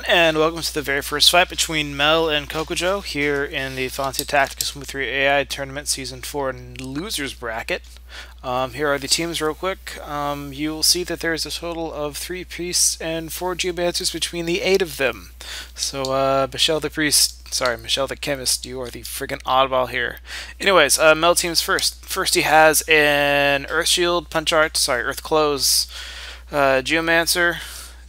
and welcome to the very first fight between Mel and Kokojo here in the Fantasy Tactics Smooth 3 AI Tournament Season 4 Losers Bracket. Here are the teams real quick. You will see that there is a total of 3 priests and 4 geomancers between the 8 of them. So, Michelle the chemist, you are the friggin' oddball here. Anyways, Mel team's first. First he has an Earth Shield, Earth Close Geomancer.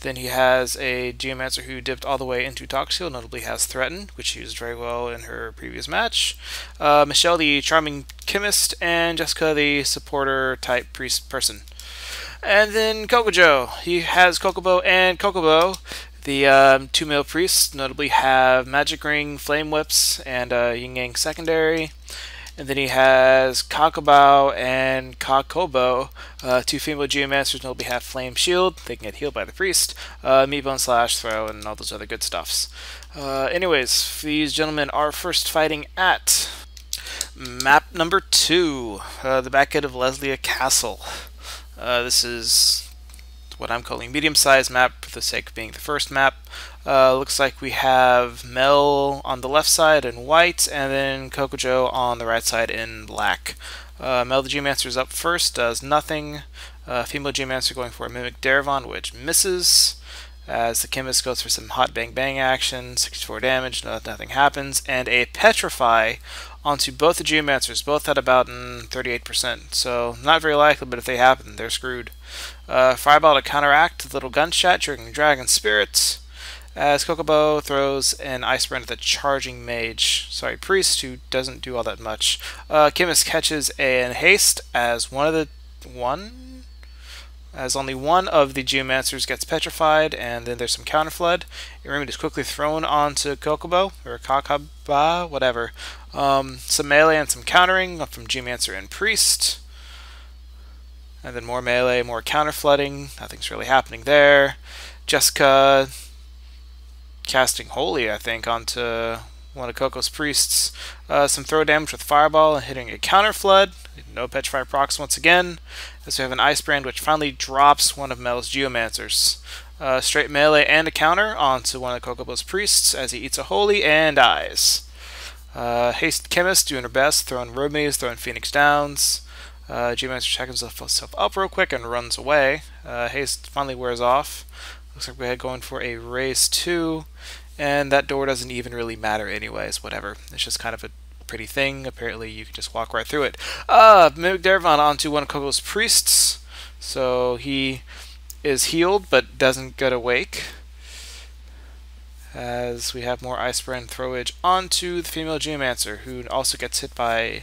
Then he has a Geomancer who dipped all the way into Toxiel, notably has Threaten, which she used very well in her previous match. Michelle, the Charming Chemist, and Jessica, the Supporter type priest person. And then Kokojo, he has Kokobo and Kokobo. The 2 male priests notably have Magic Ring, Flame Whips, and Yin Yang Secondary. And then he has Kakabao and Kakobo, 2 female geomancers, notably have Flame Shield. They can get healed by the priest, Meatbone Slash, Throw, and all those other good stuffs. Anyways, these gentlemen are first fighting at map number 2, the back end of Leslia Castle. This is what I'm calling medium-sized map for the sake of being the first map. Looks like we have Mel on the left side in white, and then Kokojo on the right side in black. Mel the Geomancer is up first, does nothing. Female Geomancer going for a Mimic Darevon, which misses. As the Chemist goes for some hot bang bang action, 64 damage, nothing happens. And a Petrify onto both the Geomancers, both at about 38%. So not very likely, but if they happen, they're screwed. Fireball to counteract the little gunshot, triggering Dragon Spirits. As Kokobo throws an Ice Brand at the charging priest, who doesn't do all that much. Chemist catches an haste as only one of the Geomancers gets petrified, and then there's some counter flood. Remedy is quickly thrown onto Kokobo, or Kakaba, whatever. Some melee and some countering from Geomancer and Priest. And then more melee, more counter flooding. Nothing's really happening there. Jessica casting Holy, I think, onto one of Coco's priests. Some throw damage with Fireball and hitting a counter flood. No Petrify procs once again. As we have an Ice Brand, which finally drops one of Mel's Geomancers. Straight melee and a counter onto one of Kokobo's priests as he eats a Holy and dies. Haste Chemist doing her best, throwing Rubies, throwing Phoenix Downs. Geomancer checks himself up real quick and runs away. Haste finally wears off. Looks like we're going for a Raise 2, and that door doesn't even really matter anyways, whatever. It's just kind of a pretty thing. Apparently you can just walk right through it. Mimic Darevon onto one of Koko's priests, so he is healed but doesn't get awake. As we have more Ice Brand throwage onto the female Geomancer, who also gets hit by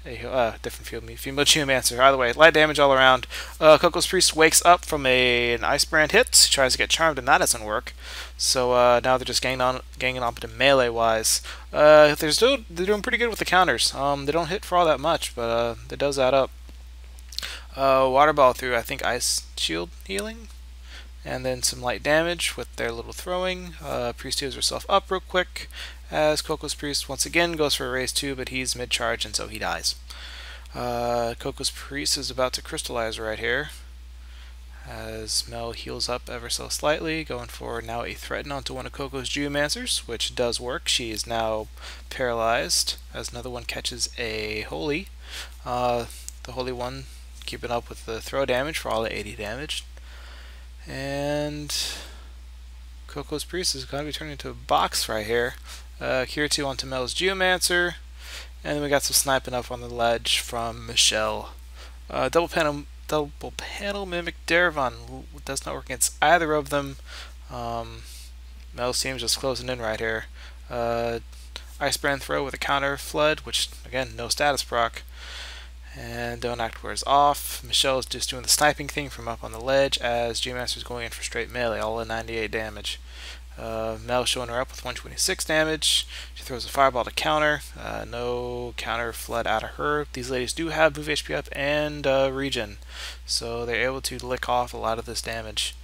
a female Geomancer. Either way, light damage all around. Coco's Priest wakes up from an Ice Brand hit. He tries to get charmed, and that doesn't work. So now they're just ganging on to melee wise. They're doing pretty good with the counters. They don't hit for all that much, but it does add up. Water Ball through, I think, Ice Shield healing, and then some light damage with their little throwing. Priest heals herself up real quick, as Coco's Priest once again goes for a Raise 2, but he's mid-charge, and so he dies. Coco's Priest is about to crystallize right here, as Mel heals up ever so slightly, going for now a Threaten onto one of Coco's Geomancers, which does work. She is now paralyzed, as another one catches a Holy. The Holy one keeping up with the throw damage for all the 80 damage. And Coco's Priest is going to be turning into a box right here. Kirito onto Mel's Geomancer, and then we got some sniping up on the ledge from Michelle. Double panel Mimic Darevon does not work against either of them. Mel's team is just closing in right here. Ice Brand throw with a counter flood, which again no status proc. And Don't Act wears off. Michelle is just doing the sniping thing from up on the ledge, as Geomancer is going in for straight melee, all at 98 damage. Mel showing her up with 126 damage. She throws a Fireball to counter. No counter flood out of her. These ladies do have move HP up and regen, so they're able to lick off a lot of this damage.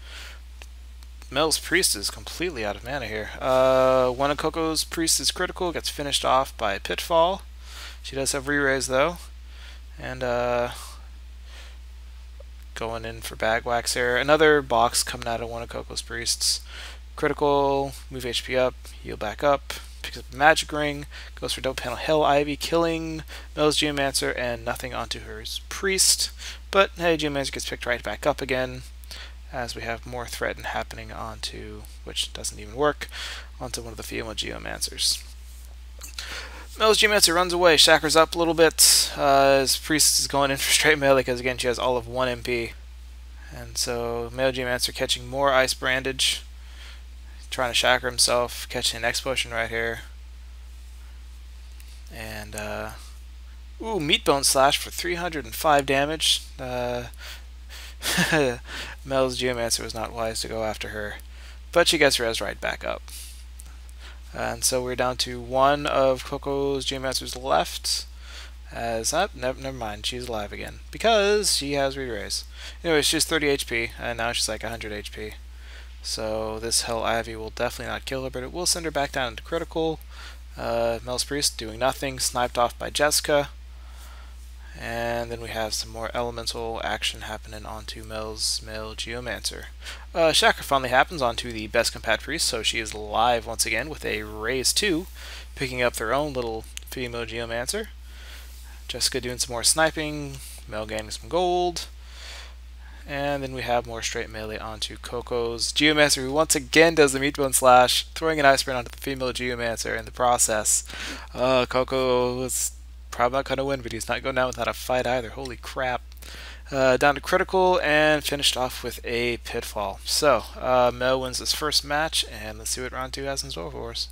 Mel's Priest is completely out of mana here. One of Coco's Priests is critical, gets finished off by Pitfall. She does have re-raise though. And going in for Bagwax here. Another box coming out of one of Coco's Priests. Critical, move HP up, heal back up, picks up the magic ring, goes for double panel Hell Ivy, killing Mel's Geomancer and nothing onto her priest. But hey, Geomancer gets picked right back up again, as we have more threat happening onto, which doesn't even work, onto one of the female Geomancers. Mel's Geomancer runs away, chakras up a little bit. His priest is going in for straight melee because again she has all of 1 MP. And so Male Geomancer catching more Ice Brandage, trying to chakra himself, catching an X potion right here. And ooh, Meatbone Slash for 305 damage. Mel's Geomancer was not wise to go after her, but she gets res right back up. And so we're down to 1 of Koko's Geomancers left. As never mind, she's alive again because she has re-raise. Anyway, she's 30 HP, and now she's like 100 HP. So this Hell Ivy will definitely not kill her, but it will send her back down into critical. Mel's Priest doing nothing, sniped off by Jessica. And then we have some more elemental action happening onto Mel's Male Geomancer. Chakra finally happens onto the best compat priest, so she is alive once again with a raise 2, picking up their own little female Geomancer. Jessica doing some more sniping, Mel gaining some gold. And then we have more straight melee onto Koko's Geomancer, who once again does the Meatbone Slash, throwing an Ice Burn onto the female Geomancer in the process. Koko is probably not going to win, but he's not going down without a fight either. Holy crap. Down to critical and finished off with a pitfall. So, Mel wins his first match, and let's see what round 2 has in store for us.